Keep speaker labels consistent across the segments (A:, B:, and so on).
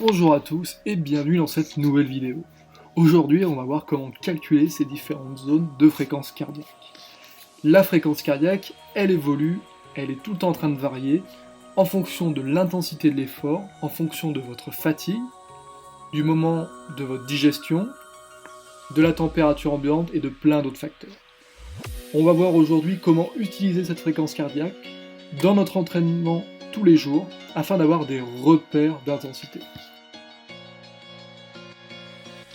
A: Bonjour à tous et bienvenue dans cette nouvelle vidéo. Aujourd'hui, on va voir comment calculer ces différentes zones de fréquence cardiaque. La fréquence cardiaque, elle évolue, elle est tout le temps en train de varier en fonction de l'intensité de l'effort, en fonction de votre fatigue, du moment de votre digestion, de la température ambiante et de plein d'autres facteurs. On va voir aujourd'hui comment utiliser cette fréquence cardiaque dans notre entraînement tous les jours afin d'avoir des repères d'intensité.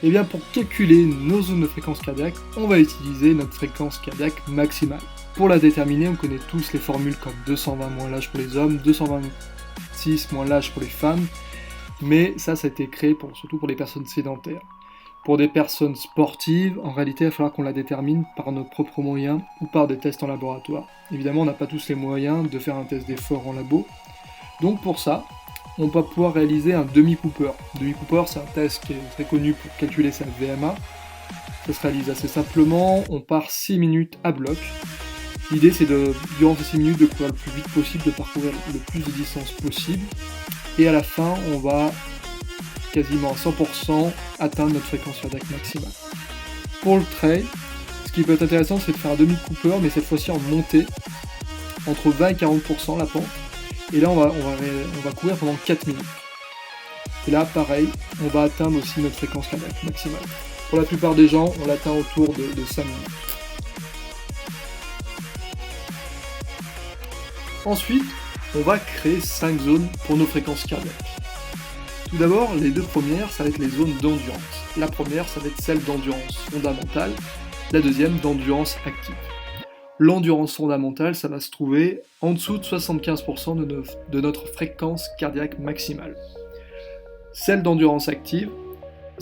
A: Et bien pour calculer nos zones de fréquence cardiaque, on va utiliser notre fréquence cardiaque maximale. Pour la déterminer, on connaît tous les formules comme 220 moins l'âge pour les hommes, 226 moins l'âge pour les femmes, mais ça a été créé surtout pour les personnes sédentaires. Pour des personnes sportives, en réalité, il va falloir qu'on la détermine par nos propres moyens ou par des tests en laboratoire. Évidemment, on n'a pas tous les moyens de faire un test d'effort en labo. Donc pour ça, on va pouvoir réaliser un demi-Cooper. Demi-Cooper, c'est un test qui est très connu pour calculer sa VMA. Ça se réalise assez simplement, on part 6 minutes à bloc. L'idée, c'est durant ces 6 minutes, de courir le plus vite possible, de parcourir le plus de distance possible. Et à la fin, on va quasiment à 100% atteindre notre fréquence cardiaque maximale. Pour le trail, ce qui peut être intéressant, c'est de faire un demi-Cooper, mais cette fois-ci en montée, entre 20 et 40% la pente. Et là, on va courir pendant 4 minutes. Et là, pareil, on va atteindre aussi notre fréquence cardiaque maximale. Pour la plupart des gens, on l'atteint autour de 5 minutes. Ensuite, on va créer 5 zones pour nos fréquences cardiaques. Tout d'abord, les deux premières, ça va être les zones d'endurance. La première, ça va être celle d'endurance fondamentale, la deuxième d'endurance active. L'endurance fondamentale, ça va se trouver en dessous de 75% de notre fréquence cardiaque maximale. Celle d'endurance active,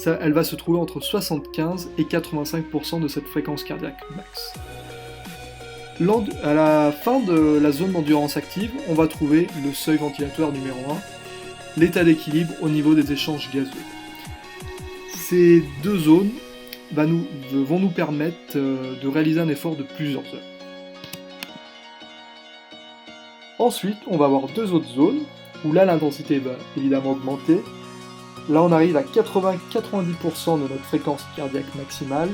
A: elle va se trouver entre 75 et 85% de cette fréquence cardiaque max. À la fin de la zone d'endurance active, on va trouver le seuil ventilatoire numéro 1, l'état d'équilibre au niveau des échanges gazeux. Ces deux zones vont nous permettre de réaliser un effort de plusieurs heures. Ensuite, on va avoir deux autres zones, où là l'intensité va évidemment augmenter. Là on arrive à 80-90% de notre fréquence cardiaque maximale.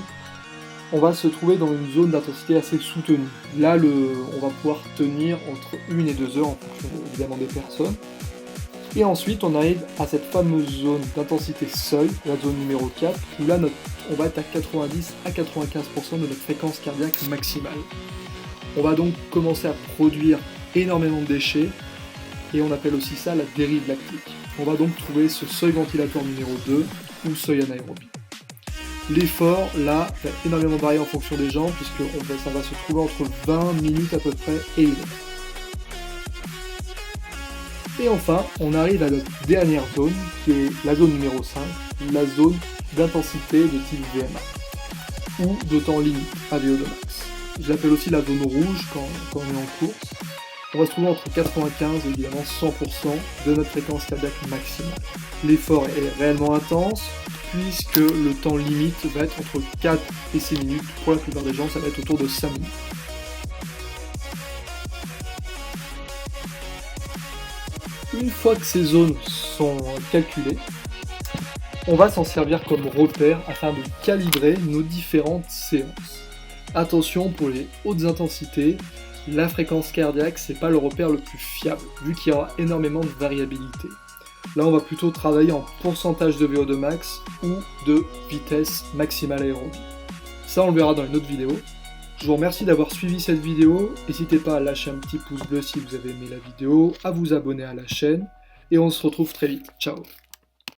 A: On va se trouver dans une zone d'intensité assez soutenue. Là, on va pouvoir tenir entre 1 et 2 heures en fonction évidemment des personnes. Et ensuite, on arrive à cette fameuse zone d'intensité seuil, la zone numéro 4, où là, on va être à 90 à 95% de notre fréquence cardiaque maximale. On va donc commencer à produire énormément de déchets, et on appelle aussi ça la dérive lactique. On va donc trouver ce seuil ventilatoire numéro 2, ou seuil anaérobie. L'effort, là, va énormément varier en fonction des gens, puisque ça va se trouver entre 20 minutes à peu près et 1 heure. Et enfin, on arrive à notre dernière zone, qui est la zone numéro 5, la zone d'intensité de type VMA, ou de temps limite à VO2 max. Je l'appelle aussi la zone rouge quand on est en course. On va se trouver entre 95 et évidemment 100% de notre fréquence cardiaque maximale. L'effort est réellement intense, puisque le temps limite va être entre 4 et 6 minutes. Pour la plupart des gens, ça va être autour de 5 minutes. Une fois que ces zones sont calculées, on va s'en servir comme repère afin de calibrer nos différentes séances. Attention, pour les hautes intensités, la fréquence cardiaque, c'est pas le repère le plus fiable, vu qu'il y aura énormément de variabilité. Là, on va plutôt travailler en pourcentage de VO2 max ou de vitesse maximale aérobie. Ça, on le verra dans une autre vidéo. Je vous remercie d'avoir suivi cette vidéo. N'hésitez pas à lâcher un petit pouce bleu si vous avez aimé la vidéo, à vous abonner à la chaîne, et on se retrouve très vite. Ciao!